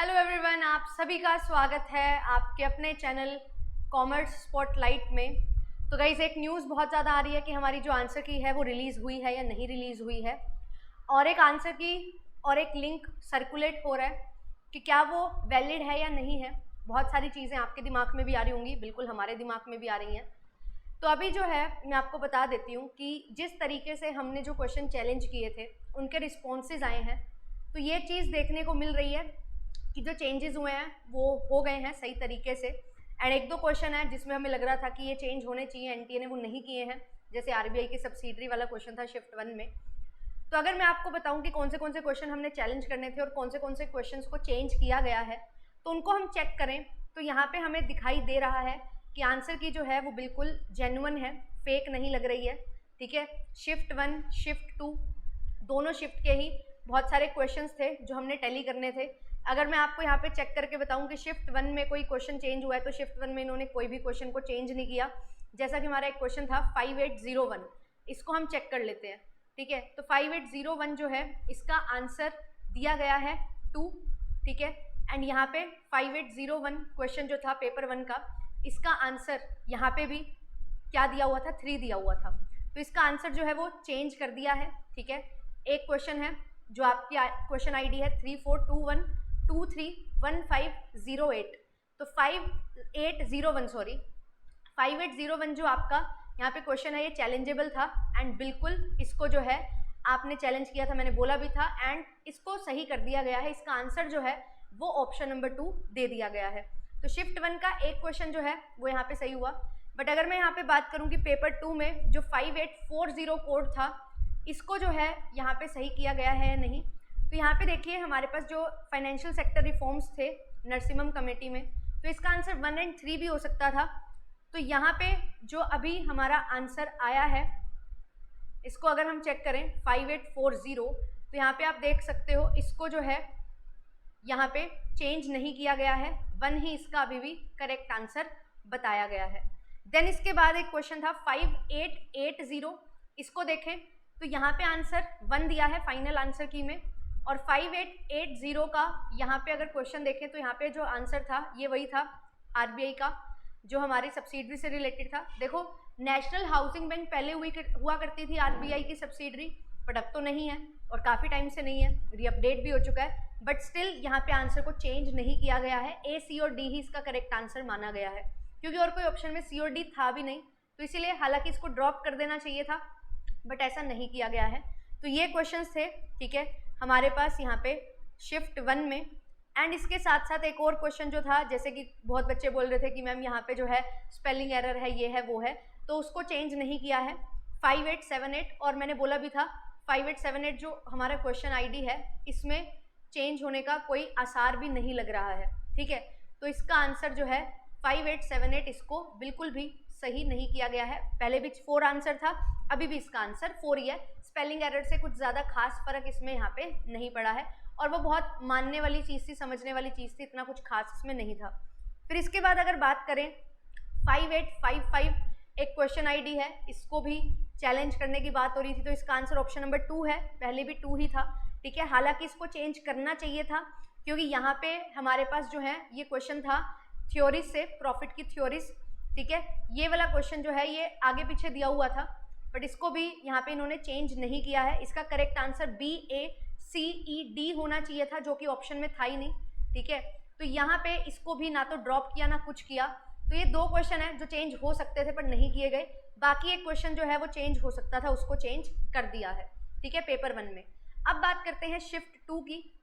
Hello everyone, आप सभी का स्वागत है आपके अपने चैनल कॉमर्स स्पॉटलाइट में। तो गाइस, एक न्यूज़ बहुत ज़्यादा आ रही है कि हमारी जो आंसर की है वो रिलीज़ हुई है या नहीं रिलीज़ हुई है, और एक आंसर की और एक लिंक सर्कुलेट हो रहा है कि क्या वो वैलिड है या नहीं है। बहुत सारी चीज़ें आपके दिमाग में भी आ रही होंगी, बिल्कुल हमारे दिमाग में भी आ रही हैं। तो अभी जो है मैं आपको बता देती हूँ कि जिस तरीके से हमने जो क्वेश्चन चैलेंज किए थे उनके रिस्पॉन्सेज आए हैं, तो ये चीज़ देखने को मिल रही है कि जो चेंजेस हुए हैं वो हो गए हैं सही तरीके से। एंड एक दो क्वेश्चन है जिसमें हमें लग रहा था कि ये चेंज होने चाहिए, एनटीए ने वो नहीं किए हैं, जैसे आरबीआई की सब्सिडरी वाला क्वेश्चन था शिफ्ट 1 में। तो अगर मैं आपको बताऊं कि कौन से क्वेश्चन हमने चैलेंज करने थे और कौन से क्वेश्चंस को चेंज किया गया है, तो उनको हम चेक करें तो यहाँ पे हमें दिखाई दे रहा है कि आंसर की जो है वो बिल्कुल जेन्युइन है, फेक नहीं लग रही है। ठीक है, शिफ्ट 1 शिफ्ट 2 दोनों शिफ्ट के ही बहुत सारे क्वेश्चंस थे जो हमने टैली करने थे। अगर मैं आपको यहाँ पे चेक करके बताऊं कि शिफ्ट 1 में कोई क्वेश्चन चेंज हुआ है, तो शिफ्ट 1 में इन्होंने कोई भी क्वेश्चन को चेंज नहीं किया। जैसा कि हमारा एक क्वेश्चन था 5801, इसको हम चेक कर लेते हैं। ठीक है, तो 5801 जो है इसका आंसर दिया गया है 2। ठीक है, एंड यहाँ पे 5801 क्वेश्चन जो था पेपर 1 का, इसका आंसर यहाँ पे भी क्या दिया हुआ था, 3 दिया हुआ था। तो इसका आंसर जो है वो चेंज कर दिया है। ठीक है, एक क्वेश्चन है जो आपकी क्वेश्चन आईडी है 3421231508, तो 5801 जो आपका यहाँ पे क्वेश्चन है ये चैलेंजेबल था। एंड बिल्कुल इसको जो है आपने चैलेंज किया था, मैंने बोला भी था, एंड इसको सही कर दिया गया है। इसका आंसर जो है वो ऑप्शन नंबर 2 दे दिया गया है। तो शिफ्ट 1 का एक क्वेश्चन जो है वो यहाँ पे सही हुआ। बट अगर मैं यहाँ पे बात करूँ कि पेपर 2 में जो 5840 कोड था, इसको जो है यहाँ पे सही किया गया है या नहीं, तो यहाँ पे देखिए हमारे पास जो फाइनेंशियल सेक्टर रिफॉर्म्स थे नरसिम्हम कमेटी में, तो इसका आंसर 1 और 3 भी हो सकता था। तो यहाँ पे जो अभी हमारा आंसर आया है, इसको अगर हम चेक करें 5840, तो यहाँ पे आप देख सकते हो इसको जो है यहाँ पे चेंज नहीं किया गया है, 1 ही इसका अभी भी करेक्ट आंसर बताया गया है। देन इसके बाद एक क्वेश्चन था 5880, इसको देखें तो यहाँ पे आंसर 1 दिया है फाइनल आंसर की में, और 5880 का यहाँ पे अगर क्वेश्चन देखें तो यहाँ पे जो आंसर था ये वही था आरबीआई का, जो हमारी सब्सिडरी से रिलेटेड था। देखो, नेशनल हाउसिंग बैंक पहले हुआ करती थी आरबीआई की सब्सिडरी, बट अब तो नहीं है और काफ़ी टाइम से नहीं है, रीअपडेट भी हो चुका है। बट स्टिल यहाँ पे आंसर को चेंज नहीं किया गया है, ए सी और डी ही इसका करेक्ट आंसर माना गया है, क्योंकि और कोई ऑप्शन में सी और डी था भी नहीं। तो इसीलिए हालांकि इसको ड्रॉप कर देना चाहिए था, बट ऐसा नहीं किया गया है। तो ये क्वेश्चंस थे, ठीक है, हमारे पास यहाँ पे शिफ्ट 1 में। एंड इसके साथ साथ एक और क्वेश्चन जो था, जैसे कि बहुत बच्चे बोल रहे थे कि मैम यहाँ पे जो है स्पेलिंग एरर है, ये है वो है, तो उसको चेंज नहीं किया है 5878। और मैंने बोला भी था 5878 जो हमारा क्वेश्चन आईडी है, इसमें चेंज होने का कोई आसार भी नहीं लग रहा है। ठीक है, तो इसका आंसर जो है 5878, इसको बिल्कुल भी सही नहीं किया गया है। पहले भी 4 आंसर था, अभी भी इसका आंसर 4 ही है। स्पेलिंग एरर से कुछ ज़्यादा खास फर्क इसमें यहाँ पे नहीं पड़ा है, और वो बहुत मानने वाली चीज़ थी, समझने वाली चीज़ थी, इतना कुछ खास इसमें नहीं था। फिर इसके बाद अगर बात करें 5855 एक क्वेश्चन आईडी है, इसको भी चैलेंज करने की बात हो रही थी, तो इसका आंसर ऑप्शन नंबर 2 है, पहले भी 2 ही था। ठीक है, हालांकि इसको चेंज करना चाहिए था, क्योंकि यहाँ पे हमारे पास जो है ये क्वेश्चन था थ्योरीज से, प्रॉफिट की थ्योरीज। ठीक है, ये वाला क्वेश्चन जो है ये आगे पीछे दिया हुआ था, बट इसको भी यहाँ पे इन्होंने चेंज नहीं किया है। इसका करेक्ट आंसर BACED होना चाहिए था, जो कि ऑप्शन में था ही नहीं। ठीक है, तो यहाँ पे इसको भी ना तो ड्रॉप किया ना कुछ किया। तो ये 2 क्वेश्चन है जो चेंज हो सकते थे पर नहीं किए गए। बाकी एक क्वेश्चन जो है वो चेंज हो सकता था, उसको चेंज कर दिया है। ठीक है, पेपर 1 में। अब बात करते हैं शिफ्ट 2 की।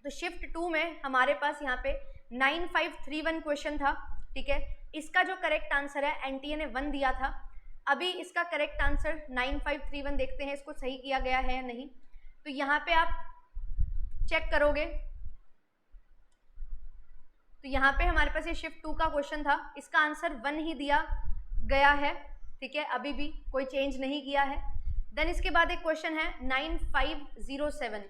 तो शिफ्ट 2 में हमारे पास यहाँ पे 9531 क्वेश्चन था। ठीक है, इसका जो करेक्ट आंसर है एनटीए ने 1 दिया था। अभी इसका करेक्ट आंसर 9531 देखते हैं इसको सही किया गया है या नहीं। तो यहाँ पे आप चेक करोगे तो यहाँ पे हमारे पास ये शिफ्ट 2 का क्वेश्चन था, इसका आंसर 1 ही दिया गया है। ठीक है, अभी भी कोई चेंज नहीं किया है। देन इसके बाद एक क्वेश्चन है 9507,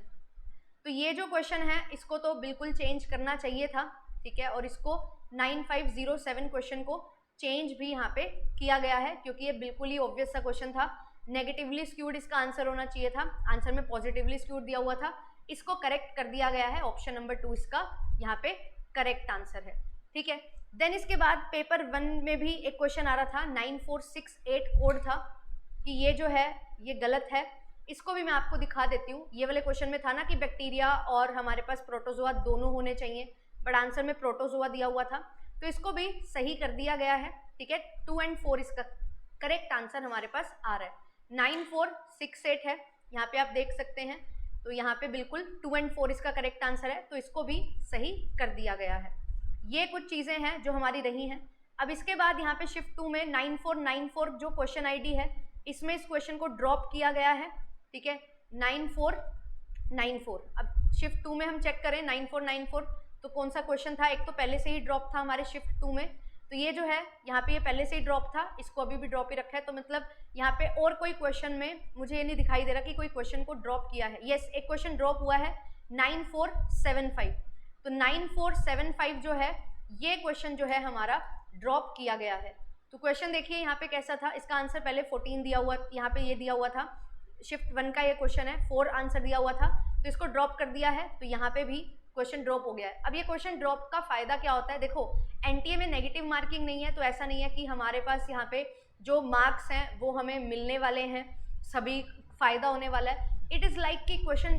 तो ये जो क्वेश्चन है इसको तो बिल्कुल चेंज करना चाहिए था। ठीक है, और इसको 9507 क्वेश्चन को चेंज भी यहाँ पे किया गया है, क्योंकि ये बिल्कुल ही ऑब्वियस सा क्वेश्चन था। नेगेटिवली स्क्यूड इसका आंसर होना चाहिए था, आंसर में पॉजिटिवली स्क्यूड दिया हुआ था। इसको करेक्ट कर दिया गया है। ऑप्शन नंबर 2 इसका यहाँ पे करेक्ट आंसर है, ठीक है। देन इसके बाद पेपर 1 में भी एक क्वेश्चन आ रहा था, 9468 कोड था कि ये जो है ये गलत है। इसको भी मैं आपको दिखा देती हूँ। ये वाले क्वेश्चन में था ना कि बैक्टीरिया और हमारे पास प्रोटोजोआ दोनों होने चाहिए, बट आंसर में प्रोटोजोआ दिया हुआ था, तो इसको भी सही कर दिया गया है, ठीक है। 2 और 4 इसका करेक्ट आंसर हमारे पास आ रहा है। 9468 है, यहाँ पे आप देख सकते हैं, तो यहाँ पे बिल्कुल 2 और 4 इसका करेक्ट आंसर है, तो इसको भी सही कर दिया गया है। ये कुछ चीज़ें हैं जो हमारी रही हैं। अब इसके बाद यहाँ पे शिफ्ट 2 में 9494 जो क्वेश्चन आईडी है, इसमें इस क्वेश्चन को ड्रॉप किया गया है, ठीक है। 9494, अब शिफ्ट 2 में हम चेक करें 9494 तो कौन सा क्वेश्चन था। एक तो पहले से ही ड्रॉप था हमारे शिफ्ट 2 में, तो ये जो है यहाँ पे ये पहले से ही ड्रॉप था, इसको अभी भी ड्रॉप ही रखा है, तो मतलब यहाँ पे और कोई क्वेश्चन में मुझे ये नहीं दिखाई दे रहा कि कोई क्वेश्चन को ड्रॉप किया है। यस, एक क्वेश्चन ड्रॉप हुआ है 9475, तो 9475 जो है ये क्वेश्चन जो है हमारा ड्रॉप किया गया है। तो क्वेश्चन देखिए यहाँ पे कैसा था, इसका आंसर पहले 14 दिया हुआ, यहाँ पे ये दिया हुआ था, शिफ्ट 1 का ये क्वेश्चन है, 4 आंसर दिया हुआ था, तो इसको ड्रॉप कर दिया है, तो यहाँ पे भी क्वेश्चन ड्रॉप हो गया है। अब ये क्वेश्चन ड्रॉप का फायदा क्या होता है, देखो एनटीए में नेगेटिव मार्किंग नहीं है, तो ऐसा नहीं है कि हमारे पास यहाँ पे जो मार्क्स हैं वो हमें मिलने वाले हैं, सभी फायदा होने वाला है। इट इज़ लाइक कि क्वेश्चन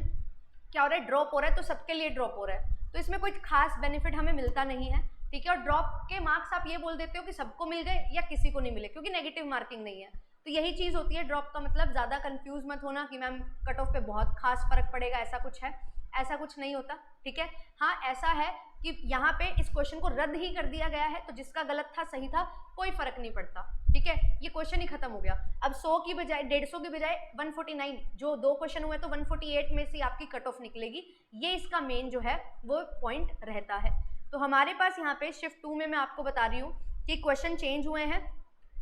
क्या हो रहा है, ड्रॉप हो रहा है, तो सबके लिए ड्रॉप हो रहा है, तो इसमें कोई खास बेनिफिट हमें मिलता नहीं है, ठीक है। और ड्रॉप के मार्क्स आप ये बोल देते हो कि सबको मिल गए या किसी को नहीं मिले, क्योंकि नेगेटिव मार्किंग नहीं है, तो यही चीज़ होती है ड्रॉप का मतलब। ज़्यादा कंफ्यूज मत होना कि मैम कट ऑफ पे बहुत खास फर्क पड़ेगा, ऐसा कुछ है, ऐसा कुछ नहीं होता, ठीक है। हाँ, ऐसा है कि यहाँ पे इस क्वेश्चन को रद्द ही कर दिया गया है, तो जिसका गलत था सही था कोई फर्क नहीं पड़ता, ठीक है। ये क्वेश्चन ही खत्म हो गया। अब 100 की बजाय 150 की बजाय 149, जो 2 क्वेश्चन हुए तो 148 में से आपकी कट ऑफ निकलेगी, ये इसका मेन जो है वो पॉइंट रहता है। तो हमारे पास यहाँ पे शिफ्ट 2 में मैं आपको बता रही हूँ कि क्वेश्चन चेंज हुए हैं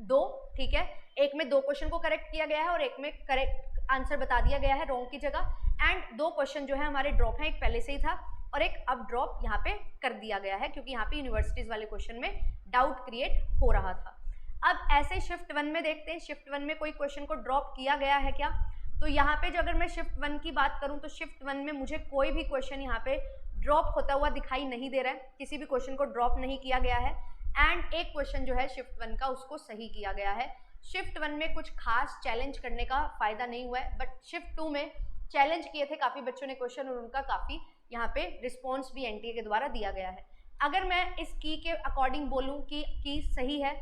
2, ठीक है। एक में 2 क्वेश्चन को करेक्ट किया गया है और एक में करेक्ट आंसर बता दिया गया है रॉन्ग की जगह, एंड 2 क्वेश्चन जो है हमारे ड्रॉप हैं, एक पहले से ही था और एक अब ड्रॉप यहाँ पे कर दिया गया है, क्योंकि यहाँ पे यूनिवर्सिटीज वाले क्वेश्चन में डाउट क्रिएट हो रहा था। अब ऐसे शिफ्ट 1 में देखते हैं, शिफ्ट 1 में कोई क्वेश्चन को ड्रॉप किया गया है क्या। तो यहाँ पे जो अगर मैं शिफ्ट 1 की बात करूँ तो शिफ्ट 1 में मुझे कोई भी क्वेश्चन यहाँ पे ड्रॉप होता हुआ दिखाई नहीं दे रहा है, किसी भी क्वेश्चन को ड्रॉप नहीं किया गया है, एंड एक क्वेश्चन जो है शिफ्ट 1 का उसको सही किया गया है। शिफ्ट 1 में कुछ खास चैलेंज करने का फायदा नहीं हुआ है, बट शिफ्ट 2 में चैलेंज किए थे काफ़ी बच्चों ने क्वेश्चन, और उनका काफ़ी यहाँ पे रिस्पॉन्स भी एनटीए के द्वारा दिया गया है। अगर मैं इस की के अकॉर्डिंग बोलूँ कि की सही है,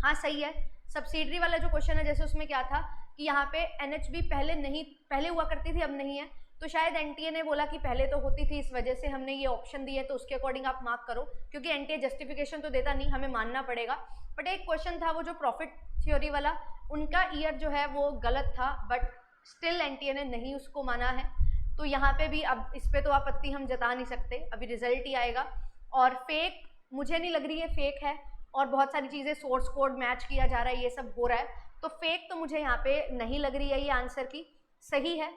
हाँ सही है। सब्सिडरी वाला जो क्वेश्चन है, जैसे उसमें क्या था कि यहाँ पे एनएचबी पहले हुआ करती थी, अब नहीं है, तो शायद एनटीए ने बोला कि पहले तो होती थी, इस वजह से हमने ये ऑप्शन दिए, तो उसके अकॉर्डिंग आप मार्क करो, क्योंकि एनटीए जस्टिफिकेशन तो देता नहीं, हमें मानना पड़ेगा। बट एक क्वेश्चन था वो जो प्रॉफिट थ्योरी वाला, उनका ईयर जो है वो गलत था, बट स्टिल एनटीए ने नहीं उसको माना है, तो यहाँ पे भी अब इस पर तो आपत्ति हम जता नहीं सकते, अभी रिजल्ट ही आएगा। और फेक मुझे नहीं लग रही है फेक है, और बहुत सारी चीज़ें सोर्स कोड मैच किया जा रहा है, ये सब हो रहा है, तो फेक तो मुझे यहाँ पे नहीं लग रही है, ये आंसर की सही है,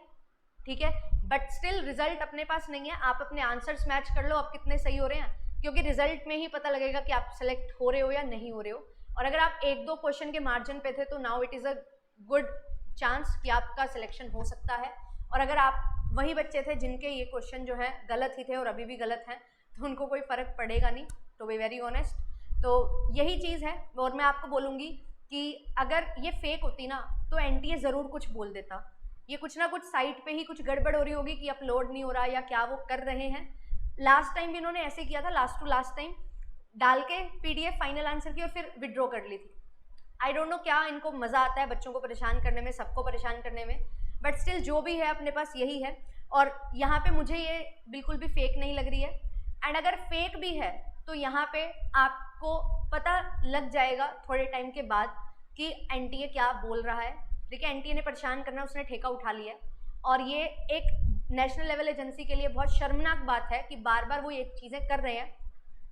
ठीक है। बट स्टिल रिजल्ट अपने पास नहीं है, आप अपने आंसर्स मैच कर लो आप कितने सही हो रहे हैं, क्योंकि रिजल्ट में ही पता लगेगा कि आप सेलेक्ट हो रहे हो या नहीं हो रहे हो। और अगर आप 1-2 क्वेश्चन के मार्जिन पे थे तो now it is a good chance कि आपका सिलेक्शन हो सकता है। और अगर आप वही बच्चे थे जिनके ये क्वेश्चन जो है गलत ही थे और अभी भी गलत हैं, तो उनको कोई फ़र्क पड़ेगा नहीं, टू बी वेरी ऑनेस्ट। तो यही चीज़ है, और मैं आपको बोलूँगी कि अगर ये फेक होती ना तो एनटीए ज़रूर कुछ बोल देता, ये कुछ ना कुछ साइट पे ही कुछ गड़बड़ हो रही होगी कि अपलोड नहीं हो रहा या क्या वो कर रहे हैं। लास्ट टाइम भी इन्होंने ऐसे किया था, लास्ट टू लास्ट टाइम डाल के पीडीएफ फाइनल आंसर की और फिर विड्रॉ कर ली थी। आई डोंट नो क्या इनको मज़ा आता है बच्चों को परेशान करने में, सबको परेशान करने में, बट स्टिल जो भी है अपने पास यही है। और यहाँ पे मुझे ये बिल्कुल भी फेक नहीं लग रही है, एंड अगर फेक भी है तो यहाँ पे आपको पता लग जाएगा थोड़े टाइम के बाद कि एनटीए क्या बोल रहा है। देखिए एनटीए ने परेशान करना उसने ठेका उठा लिया है, और ये एक नेशनल लेवल एजेंसी के लिए बहुत शर्मनाक बात है कि बार बार वो ये चीज़ें कर रहे हैं।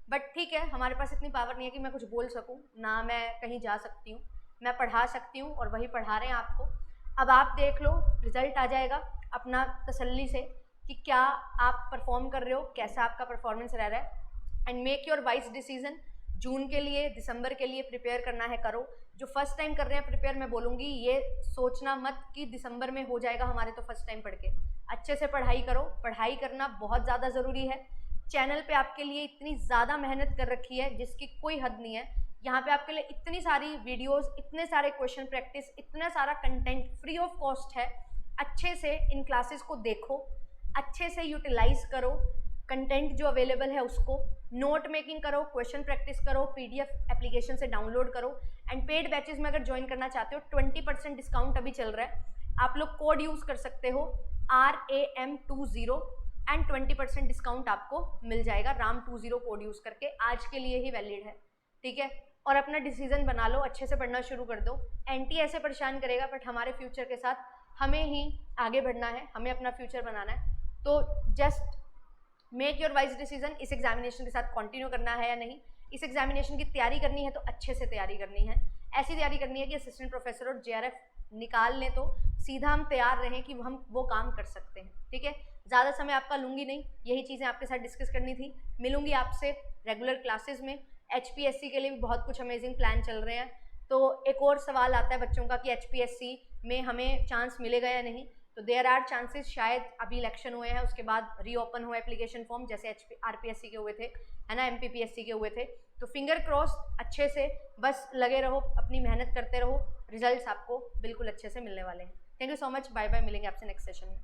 बट ठीक है, हमारे पास इतनी पावर नहीं है कि मैं कुछ बोल सकूं, ना मैं कहीं जा सकती हूँ, मैं पढ़ा सकती हूँ और वही पढ़ा रहे हैं आपको। अब आप देख लो, रिजल्ट आ जाएगा अपना तसल्ली से कि क्या आप परफॉर्म कर रहे हो, कैसा आपका परफॉर्मेंस रह रहा है, and make your wise decision. जून के लिए, दिसंबर के लिए प्रिपेयर करना है करो। जो फर्स्ट टाइम कर रहे हैं प्रिपेयर, मैं बोलूँगी ये सोचना मत कि दिसंबर में हो जाएगा हमारे तो फर्स्ट टाइम पढ़ के। अच्छे से पढ़ाई करो, पढ़ाई करना बहुत ज़्यादा ज़रूरी है। चैनल पे आपके लिए इतनी ज़्यादा मेहनत कर रखी है जिसकी कोई हद नहीं है। यहाँ पे आपके लिए इतनी सारी वीडियोस, इतने सारे क्वेश्चन प्रैक्टिस, इतना सारा कंटेंट फ्री ऑफ कॉस्ट है। अच्छे से इन क्लासेस को देखो, अच्छे से यूटिलाइज करो कंटेंट जो अवेलेबल है उसको, नोट मेकिंग करो, क्वेश्चन प्रैक्टिस करो, पीडीएफ एप्लीकेशन से डाउनलोड करो। एंड पेड बैचेस में अगर ज्वाइन करना चाहते हो 20% डिस्काउंट अभी चल रहा है। आप लोग कोड यूज़ कर सकते हो RAM20 एंड 20% डिस्काउंट आपको मिल जाएगा RAM20 कोड यूज़ करके। आज के लिए ही वैलिड है, ठीक है। और अपना डिसीजन बना लो, अच्छे से पढ़ना शुरू कर दो। एंटी ऐसे परेशान करेगा बट हमारे फ्यूचर के साथ हमें ही आगे बढ़ना है, हमें अपना फ्यूचर बनाना है। तो just make your wise decision, इस एग्जामिनेशन के साथ कंटिन्यू करना है या नहीं। इस एग्जामिनेशन की तैयारी करनी है तो अच्छे से तैयारी करनी है, ऐसी तैयारी करनी है कि असिस्टेंट प्रोफेसर और JRF निकाल लें तो सीधा हम तैयार रहें कि हम वो काम कर सकते हैं, ठीक है। ज़्यादा समय आपका लूँगी नहीं, यही चीज़ें आपके साथ डिस्कस करनी थी। मिलूंगी आपसे रेगुलर क्लासेस में। HPSC के लिए भी बहुत कुछ अमेजिंग प्लान चल रहे हैं। तो एक और सवाल आता है बच्चों का कि HPSC में हमें चांस मिलेगा या नहीं। तो देयर आर चांसेस, शायद अभी इलेक्शन हुए हैं उसके बाद रीओपन हुआ एप्लीकेशन फॉर्म, जैसे RPSC के हुए थे, है ना, MPPSC के हुए थे। तो फिंगर क्रॉस, अच्छे से बस लगे रहो, अपनी मेहनत करते रहो, रिजल्ट्स आपको बिल्कुल अच्छे से मिलने वाले हैं। Thank you so much, bye bye, मिलेंगे आपसे नेक्स्ट सेशन में।